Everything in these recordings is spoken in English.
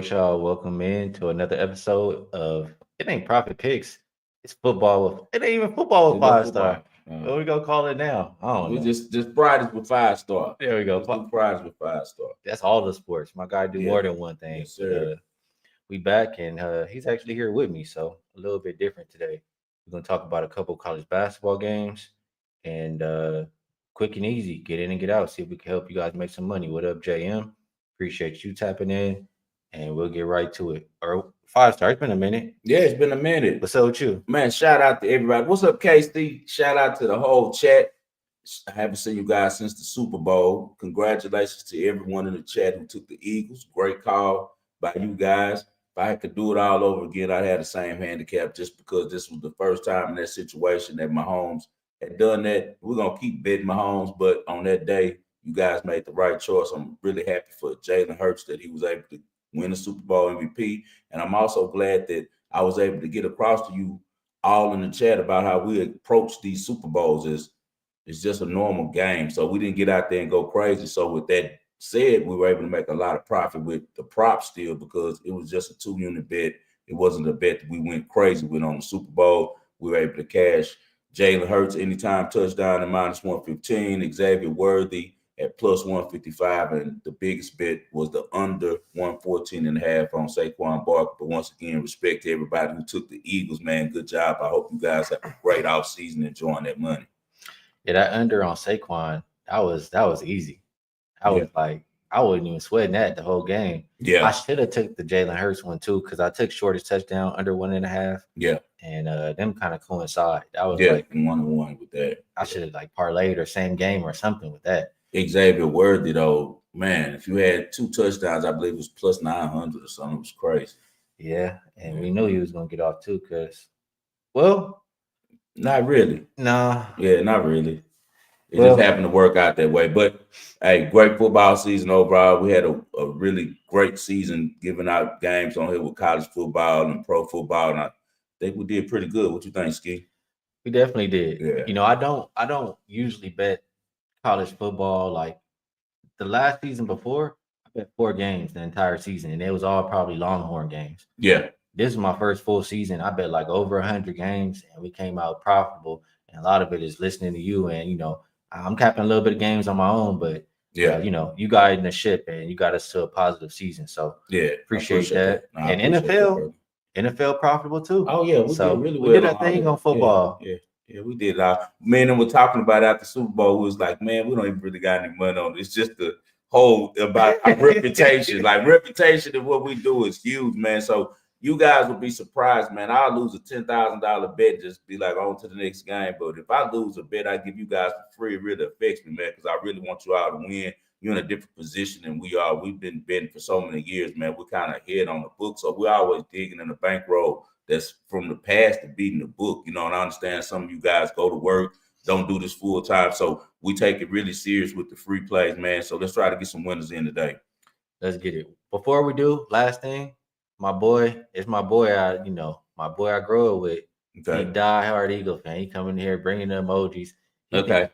with y'all? Welcome in to another episode of It Ain't Profit Picks. It's football with it ain't even football with It's no five star. football. What we gonna call it now? I don't We know. just Fridays with 5 star. There we go. Let's do Fridays with 5 star. That's all the sports. My guy do Yeah. more than one thing. Yes, sir. We back and he's actually here with me, so a little bit different today. We're gonna talk about a couple college basketball games and quick and easy, get in and get out. See if we can help you guys make some money. What up, JM? Appreciate you tapping in, and we'll get right to it. Or 5 star. It's been a minute. Yeah, it's been a minute. What's up with you? Man, shout out to everybody. What's up, KC? Shout out to the whole chat. I haven't seen you guys since the Super Bowl. Congratulations to everyone in the chat who took the Eagles. Great call by you guys. If I could do it all over again, I'd have the same handicap just because this was the first time in that situation that Mahomes had done that. We're going to keep betting Mahomes, but on that day, you guys made the right choice. I'm really happy for Jalen Hurts that he was able to win the Super Bowl MVP. And I'm also glad that I was able to get across to you all in the chat about how we approach these Super Bowls as it's just a normal game. So we didn't get out there and go crazy. So with that said, we were able to make a lot of profit with the props still because it was just a 2-unit bet. It wasn't a bet that we went crazy with on the Super Bowl. We were able to cash Jalen Hurts anytime touchdown at -115, Xavier Worthy at +155, and the biggest bet was the under 114.5 on Saquon Barkley. But once again, respect to everybody who took the Eagles, man. Good job. I hope you guys have a great offseason enjoying that money. Yeah, that under on Saquon, that was easy. I was like, I wasn't even sweating that the whole game. Yeah. I should have took the Jalen Hurts one too, because I took shortest touchdown under 1.5. Yeah. And them kind of coincide. I was like 1-1 with that. I should have like parlayed or same game or something with that. Xavier Worthy, though, man, if you had 2 touchdowns, I believe it was +900 or something. It was crazy. Yeah, and we knew he was gonna get off too, because not really. No. Yeah, not really. It just happened to work out that way. But hey, great football season overall. We had a really great season giving out games on here with college football and pro football, and I think we did pretty good. What you think, Skee? We definitely did. Yeah. You know, I don't usually bet college football. Like the last season before, I bet 4 games the entire season, and it was all probably Longhorn games. Yeah. This is my first full season. I bet like over 100 games, and we came out profitable. And a lot of it is listening to you, and you know, I'm capping a little bit of games on my own, but you know, you got in the ship and you got us to a positive season. So appreciate that. No, and NFL profitable too. Oh yeah, we did really well. We did a thing on football. Yeah, we did. Man, and we're talking about after Super Bowl. We was like, man, we don't even really got any money on it. It's just the whole about our reputation. Like reputation of what we do is huge, man. So you guys will be surprised, man. I'll lose a $10,000 bet, just be like on to the next game. But if I lose a bet, I give you guys for free. It really affects me, man, because I really want you all to win. You're in a different position than we are. We've been betting for so many years, man. We're kind of ahead on the book, so we're always digging in the bankroll that's from the past to beating the book, you know. And I understand some of you guys go to work, don't do this full time, so we take it really serious with the free plays, man. So let's try to get some winners in today. Let's get it. Before we do, last thing. My boy I grew up with. Okay. He die-hard Eagle fan. He coming here bringing the emojis.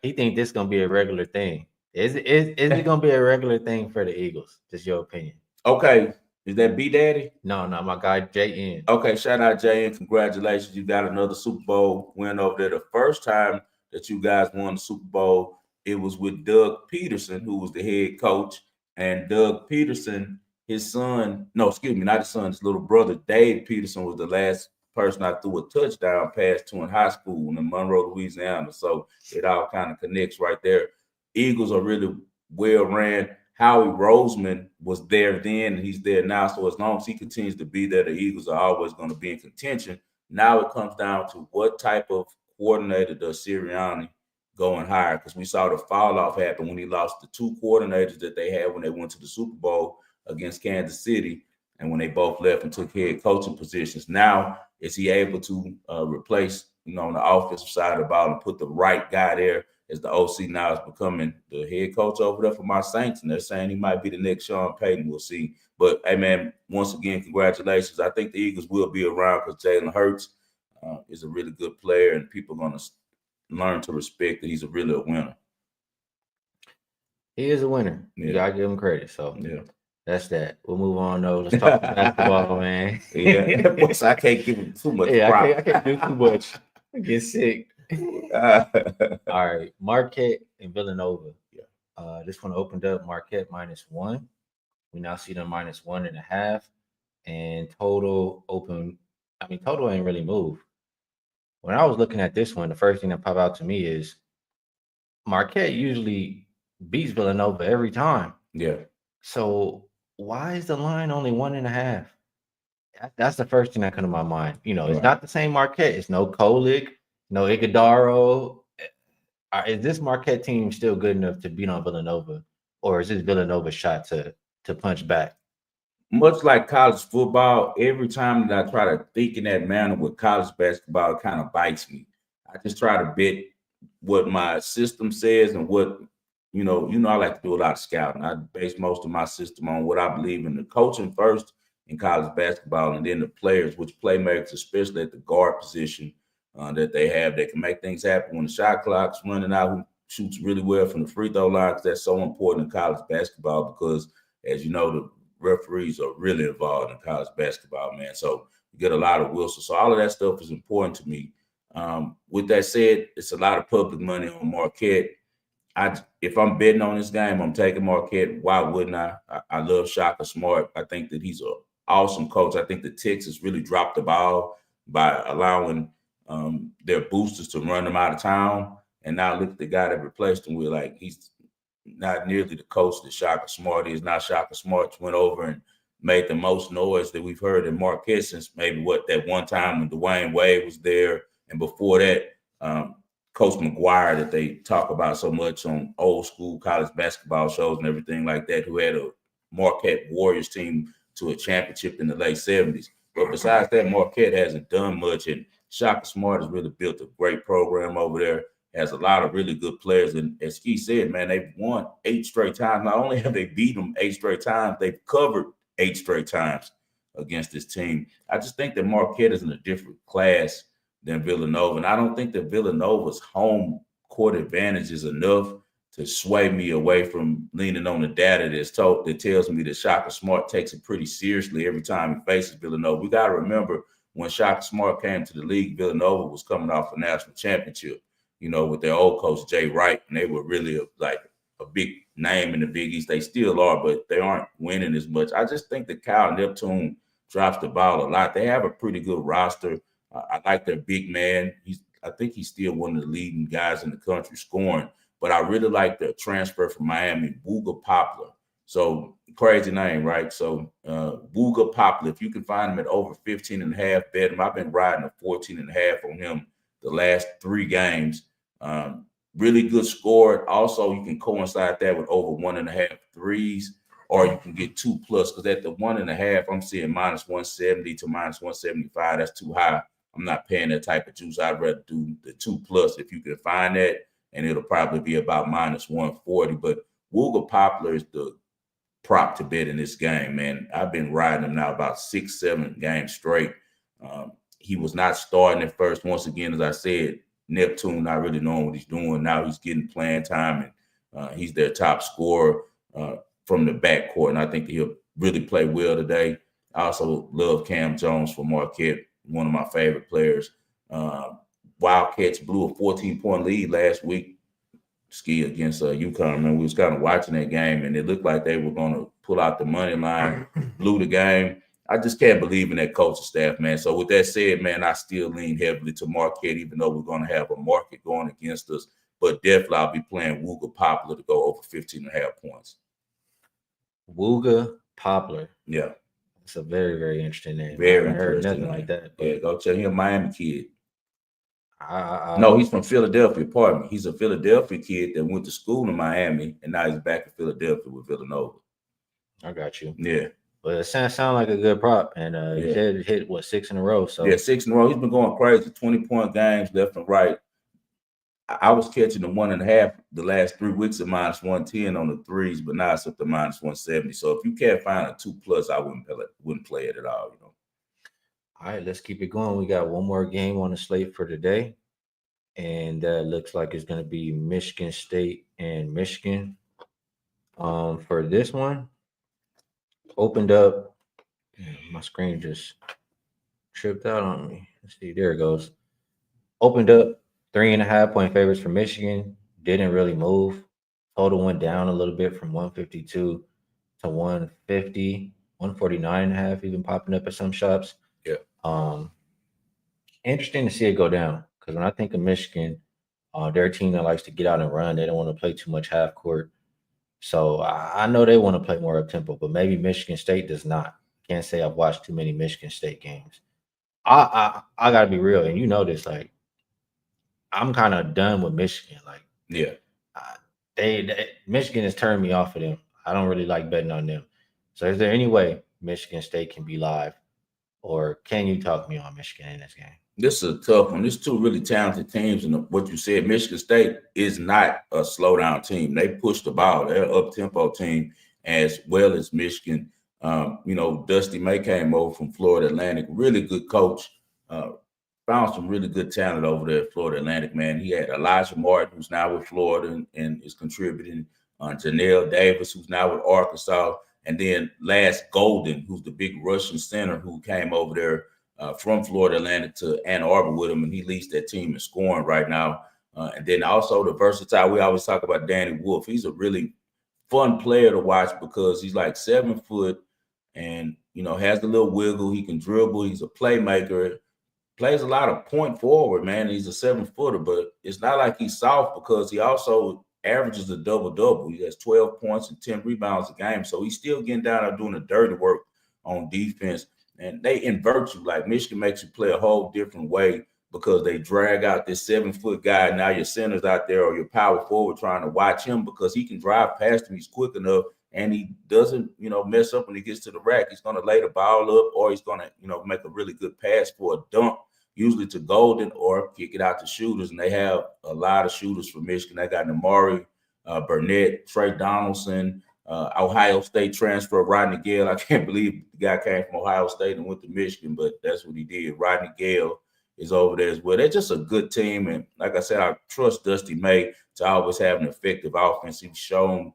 He think this gonna be a regular thing. Is it gonna be a regular thing for the Eagles? Just your opinion. Okay. Is that B Daddy? No, my guy JN. Okay, shout out JN. Congratulations. You got another Super Bowl win over there. The first time that you guys won the Super Bowl, it was with Doug Peterson, who was the head coach. And Doug Peterson, his son, no, excuse me, not his son, his little brother, Dave Peterson, was the last person I threw a touchdown pass to in high school in Monroe, Louisiana. So it all kind of connects right there. Eagles are really well ran. Howie Roseman was there then, and he's there now. So as long as he continues to be there, the Eagles are always going to be in contention. Now it comes down to what type of coordinator does Sirianni go and hire? Because we saw the fall off happen when he lost the 2 coordinators that they had when they went to the Super Bowl against Kansas City, and when they both left and took head coaching positions. Now, is he able to replace, on the offensive side of the ball and put the right guy there as the OC now is becoming the head coach over there for my Saints, and they're saying he might be the next Sean Payton. We'll see. But, hey, man, once again, congratulations. I think the Eagles will be around because Jalen Hurts is a really good player, and people are going to learn to respect that he's really a winner. He is a winner. You got to give him credit. So, That's that. We'll move on though. Let's talk basketball, man. Yeah, but I can't give him too much Yeah, prop. I can't do too much. I get sick. Yeah. All right, Marquette and Villanova. This one opened up Marquette -1. We now see them -1.5, and total open. I mean, total ain't really moved. When I was looking at this one, the first thing that popped out to me is Marquette usually beats Villanova every time. Yeah. So why is the line only 1.5? That's the first thing that comes to my mind. You know, it's Right. not the same Marquette. It's no Kolick, no Iguodaro. Is this Marquette team still good enough to beat on Villanova, or is this Villanova's shot to punch back? Much like college football, every time that I try to think in that manner with college basketball, it kind of bites me. I just try to bet what my system says and what I like to do a lot of scouting. I base most of my system on what I believe in the coaching first in college basketball, and then the players, which playmakers, especially at the guard position, that they have that can make things happen when the shot clock's running out. Who shoots really well from the free throw line? 'Cause that's so important in college basketball because, as you know, the referees are really involved in college basketball, man. So you get a lot of whistles. So all of that stuff is important to me. With that said, it's a lot of public money on Marquette. If I'm betting on this game, I'm taking Marquette. Why wouldn't I? I love Shaka Smart. I think that he's an awesome coach. I think the Texas really dropped the ball by allowing their boosters to run them out of town. And now look at the guy that replaced him with, like, he's not nearly the coach that Shaka Smart is. Now Shaka Smart went over and made the most noise that we've heard in Marquette since maybe that one time when Dwayne Wade was there. And before that, Coach McGuire that they talk about so much on old school college basketball shows and everything like that, who had a Marquette Warriors team to a championship in the late 70s. But besides that, Marquette hasn't done much, and Shaka Smart has really built a great program over there, has a lot of really good players. And as Skee said, man, they've won 8 straight times. Not only have they beat them 8 straight times, they've covered 8 straight times against this team. I just think that Marquette is in a different class than Villanova. And I don't think that Villanova's home court advantage is enough to sway me away from leaning on the data that tells me that Shaka Smart takes it pretty seriously every time he faces Villanova. We got to remember when Shaka Smart came to the league, Villanova was coming off a national championship, with their old coach, Jay Wright, and they were really a big name in the Big East. They still are, but they aren't winning as much. I just think that Kyle Neptune drops the ball a lot. They have a pretty good roster. I like their big man. I think he's still one of the leading guys in the country scoring. But I really like the transfer from Miami, Wooga Poplar. So crazy name, right? So Wooga Poplar, if you can find him at over 15.5, bet him. I've been riding a 14.5 on him the last 3 games. Really good score. Also, you can coincide that with over 1.5 threes, or you can get 2+. Because at the 1.5, I'm seeing -170 to -175. That's too high. I'm not paying that type of juice. I'd rather do the 2+ if you can find that, and it'll probably be about -140. But Wooga Poplar is the prop to bet in this game, man. I've been riding him now about 6, 7 games straight. He was not starting at first. Once again, as I said, Neptune not really knowing what he's doing. Now he's getting playing time, and he's their top scorer from the backcourt. And I think he'll really play well today. I also love Cam Jones from Marquette, one of my favorite players. Wildcats blew a 14-point lead last week, Skee, against UConn. And we was kind of watching that game, and it looked like they were going to pull out the money line, blew the game. I just can't believe in that coaching staff, man. So with that said, man, I still lean heavily to Marquette, even though we're going to have a market going against us. But definitely I'll be playing Wooga Poplar to go over 15.5 points. Wooga Poplar. Yeah. It's a very, very interesting name. Very I heard interesting nothing name. like that. Yeah, go check him, Miami kid. No, he's from Philadelphia. Pardon me. He's a Philadelphia kid that went to school in Miami, and now he's back in Philadelphia with Villanova. I got you. Yeah. But it sounds like a good prop. And he said it hit, 6 in a row? So yeah, 6 in a row. He's been going crazy. 20-point games left and right. I was catching the 1.5 the last 3 weeks at -110 on the threes, but now it's up to -170. So if you can't find a 2+, I wouldn't play it at all. All right, let's keep it going. We got one more game on the slate for today, and that looks like it's going to be Michigan State and Michigan. For this one, Opened up. Damn, my screen just tripped out on me. Let's see. There it goes. Opened up 3.5 point favorites for Michigan. Didn't really move. Total went down a little bit from 152 to 150, 149.5, even popping up at some shops. Yeah. Um, Interesting to see it go down because when I think of Michigan, they're a team that likes to get out and run. They don't want to play too much half court. So I know they want to play more up tempo, but maybe Michigan State does not. Can't say I've watched too many Michigan State games. I gotta be real, and you know this. Like I'm kind of done with Michigan. Like Yeah. I, they Michigan has turned me off of them. I don't really like betting on them. So is there any way Michigan State can be live, or can you talk me on Michigan in this game? This is a tough one. There's two really talented teams, and what you said, Michigan State is not a slow down team. They push the ball. They're an up tempo team as well as Michigan. Dusty May came over from Florida Atlantic, really good coach. Uh, Found some really good talent over there at Florida Atlantic, man. He had Elijah Martin, who's now with Florida and is contributing. Janelle Davis, who's now with Arkansas. And then Last Golden, who's the big Russian center who came over there from Florida Atlantic to Ann Arbor with him, and he leads that team in scoring right now. And then also the versatile, we always talk about Danny Wolf. He's a really fun player to watch because he's like 7 foot and, has a little wiggle. He can dribble. He's a playmaker. Plays a lot of point forward, man. He's a 7-footer, but it's not like he's soft because he also averages a double-double. He has 12 points and 10 rebounds a game. So he's still getting down there doing the dirty work on defense. And they invert you. Like Michigan makes you play a whole different way because they drag out this 7-foot guy. Now your center's out there or your power forward trying to watch him because he can drive past him. He's quick enough and he doesn't, mess up when he gets to the rack. He's going to lay the ball up or he's going to, make a really good pass for a dunk, usually to Golden or kick it out to shooters. And they have a lot of shooters for Michigan. They got Namari, Burnett, Trey Donaldson, Ohio State transfer Rodney Gale. I can't believe the guy came from Ohio State and went to Michigan, but that's what he did. Rodney Gale is over there as well. They're just a good team. And like I said, I trust Dusty May to always have an effective offense. He's shown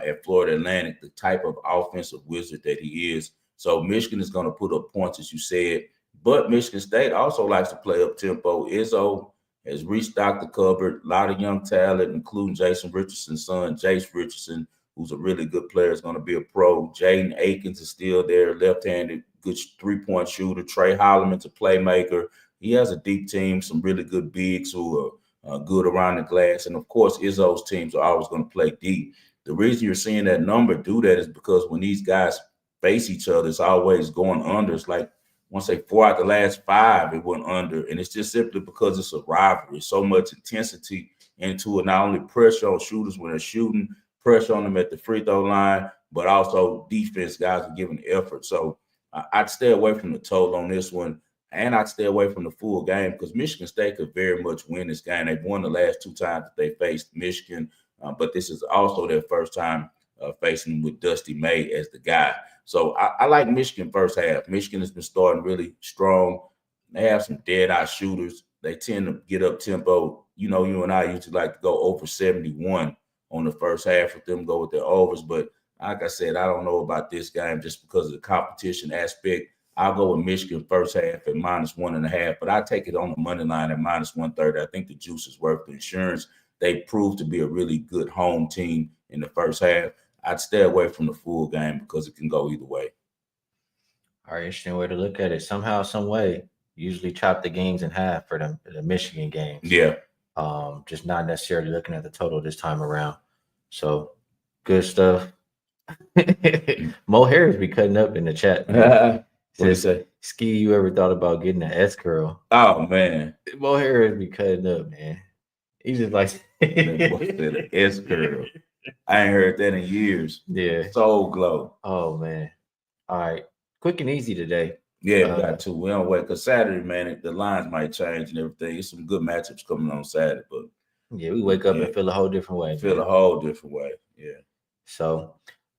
at Florida Atlantic the type of offensive wizard that he is. So Michigan is going to put up points, as you said. But Michigan State also likes to play up tempo. Izzo has restocked the cupboard. A lot of young talent, including Jason Richardson's son, Jace Richardson, who's a really good player, is going to be a pro. Jaden Akins is still there, left-handed, good three-point shooter. Trey Holloman's a playmaker. He has a deep team, some really good bigs who are good around the glass. And, of course, Izzo's teams are always going to play deep. The reason you're seeing that number do that is because when these guys face each other, it's always going under. It's like, once they 4 out the last 5, it went under. And it's just simply because it's a rivalry. So much intensity into it, not only pressure on shooters when they're shooting, pressure on them at the free throw line, but also defense guys are giving effort. So I'd stay away from the total on this one. And I'd stay away from the full game because Michigan State could very much win this game. They've won the last 2 times that they faced Michigan, but this is also their first time facing with Dusty May as the guy. So I like Michigan first half. Michigan has been starting really strong. They have some dead-eye shooters. They tend to get up tempo. You and I usually like to go over 71 on the first half with them, go with their overs. But like I said, I don't know about this game just because of the competition aspect. I'll go with Michigan first half at -1.5, but I take it on the money line at -130. I think the juice is worth the insurance. They proved to be a really good home team in the first half. I'd stay away from the full game because it can go either way. All right, interesting way to look at it. Somehow, some way, usually chop the games in half for the Michigan games. Yeah. Just not necessarily looking at the total this time around. So good stuff. Mo Harris be cutting up in the chat. What do you say? Skee, you ever thought about getting an S curl? Oh man, Mo Harris be cutting up, man. He's just like an S curl. I ain't heard that in years. Yeah. Soul glow. Oh man. All right. Quick and easy today. Yeah, we got 2. We don't wait because Saturday, man, the lines might change and everything. There's some good matchups coming on Saturday, but yeah, we wake up and feel a whole different way. Feel a whole different way. Yeah. So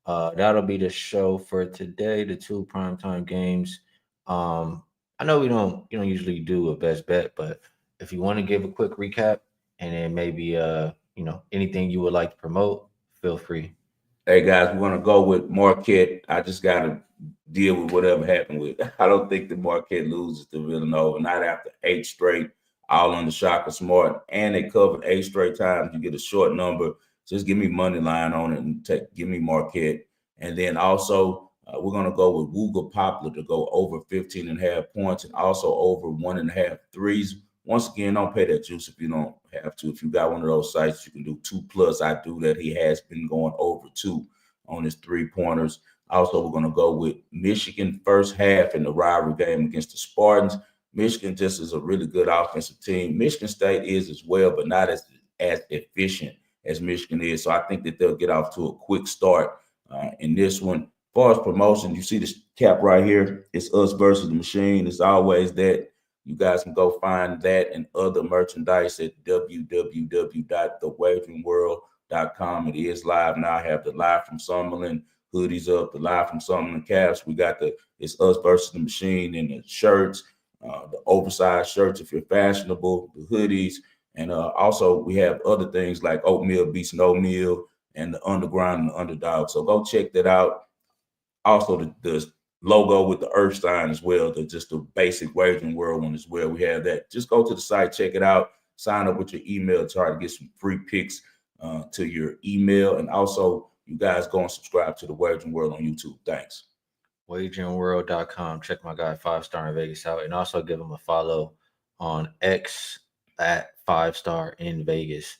that'll be the show for today. The 2 primetime games. I know we don't usually do a best bet, but if you want to give a quick recap and then maybe anything you would like to promote, feel free. Hey guys, we're gonna go with Marquette. I just gotta deal with whatever happened with. I don't think the Marquette loses to Villanova. Not after 8 straight, all on the Shaka Smart, and they covered 8 straight times. You get a short number. Just give me money line on it and give me Marquette. And then also we're gonna go with Wooga Poplar to go over 15.5 points and also over 1.5 threes. Once again, don't pay that juice if you don't have to. If you got one of those sites, you can do 2+. I do that. He has been going over 2 on his 3-pointers. Also, we're going to go with Michigan first half in the rivalry game against the Spartans. Michigan just is a really good offensive team. Michigan State is as well, but not as efficient as Michigan is. So I think that they'll get off to a quick start in this one. As far as promotion, you see this cap right here. It's us versus the machine. It's always that. You guys can go find that and other merchandise at www.thewageringworld.com. It is live now. I have the Live from Summerlin hoodies up, the Live from Summerlin caps. We got the It's Us versus the Machine and the shirts, the oversized shirts if you're fashionable, the hoodies. And also we have other things like Oatmeal Beats No Meal and the Underground and the Underdog. So go check that out. Also the logo with the Earth sign as well, just the basic Wagering World one as well. We have that. Just go to the site, check it out, sign up with your email, try to get some free picks to your email. And also, you guys go and subscribe to the Wagering World on YouTube. Thanks. Wageringworld.com. Check my guy 5 Star in Vegas out, and also give him a follow on X at 5 Star in Vegas.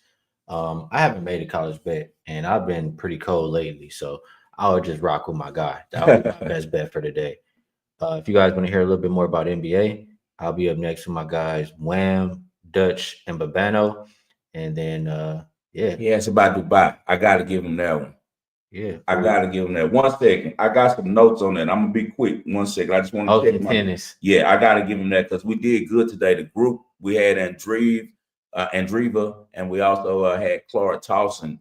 I haven't made a college bet, and I've been pretty cold lately, so I would just rock with my guy. That would be my best bet for today. If you guys want to hear a little bit more about NBA, I'll be up next with my guys Wham, Dutch, and Babano. And then, yeah. He asked about Dubai. I got to give him that one. Yeah. I got to give him that. 1 second. I got some notes on that. I'm going to be quick. 1 second. I just want to check my tennis. Yeah, I got to give him that because we did good today. The group, we had Andreva, and we also had Clara Towson.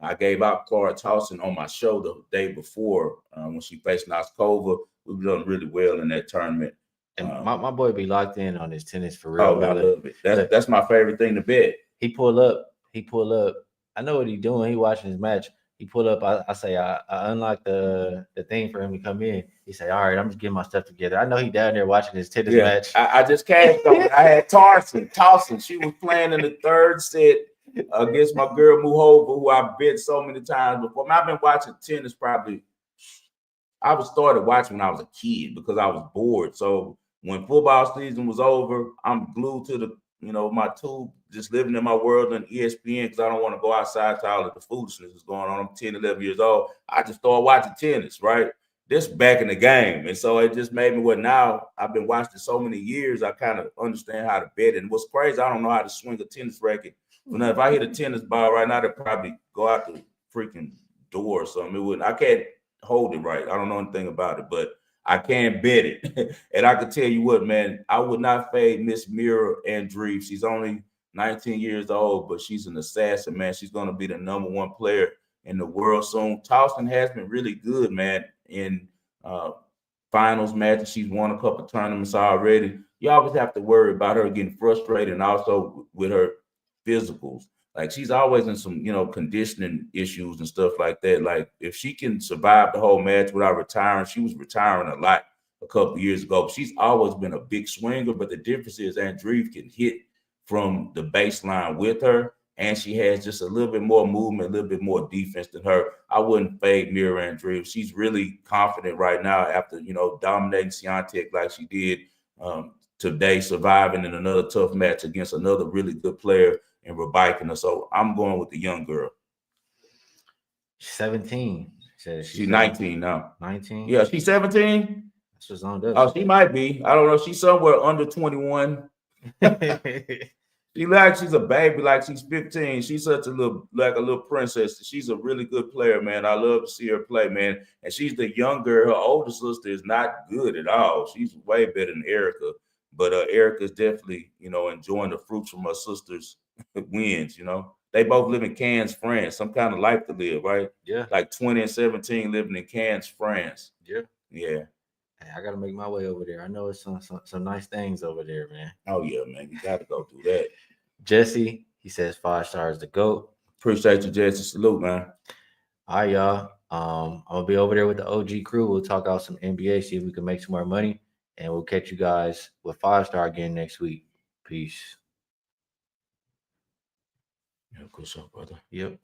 I gave out Clara Towson on my show the day before when she faced Noskova. We've done really well in that tournament. And my boy be locked in on his tennis for real. Oh, I love it. That's my favorite thing to bet. He pull up. I know what he's doing. He watching his match. He pull up. I say I unlock the thing for him to come in. He say, "All right, I'm just getting my stuff together." I know he down there watching his tennis match. I just cashed on it. I had Towson. She was playing in the third set against my girl Muhova, who I've bet so many times before. I've been watching tennis probably. I was started watching when I was a kid because I was bored. So when football season was over, I'm glued to my tube, just living in my world on ESPN because I don't want to go outside to all of the foolishness that's going on. I'm 10, 11 years old. I just started watching tennis, right? This back in the game. And so it just made me what now I've been watching so many years. I kind of understand how to bet. And what's crazy, I don't know how to swing a tennis racket. But now if I hit a tennis ball right now, it'd probably go out the freaking door or something. It wouldn't. I can't hold it right. I don't know anything about it, but I can bet it. And I can tell you what, man, I would not fade Miss Mira Andreev. She's only 19 years old, but she's an assassin, man. She's going to be the #1 player in the world soon. Towson has been really good, man, in finals matches. She's won a couple of tournaments already. You always have to worry about her getting frustrated and also with her physicals. Like she's always in some, conditioning issues and stuff like that. Like if she can survive the whole match without retiring, she was retiring a lot a couple of years ago. But she's always been a big swinger. But the difference is Andreev can hit from the baseline with her, and she has just a little bit more movement, a little bit more defense than her. I wouldn't fade Mira Andreev. She's really confident right now after, dominating Swiatek like she did today, surviving in another tough match against another really good player and Rebikina. So I'm going with the young girl. 17. She's 19 now. 19? Yeah, she's 17. That's what's on that. Oh, she might be. I don't know. She's somewhere under 21. She's a baby, like she's 15. She's such a little princess. She's a really good player, man. I love to see her play, man. And she's the younger. Her older sister is not good at all. She's way better than Erica. But Erica's definitely, enjoying the fruits from her sister's wins. They both live in Cannes, France. Some kind of life to live, right? Yeah. Like 20 and 17 living in Cannes, France. Yeah. Yeah. Hey, I gotta make my way over there. I know it's some nice things over there, man. Oh yeah, man. You gotta go do that. Jesse, he says 5 stars the GOAT. Appreciate you, Jesse. Salute, man. All right, y'all. I'm gonna be over there with the OG crew. We'll talk out some NBA, see if we can make some more money, and we'll catch you guys with 5-star again next week. Peace. Yeah, good stuff, brother. Yep.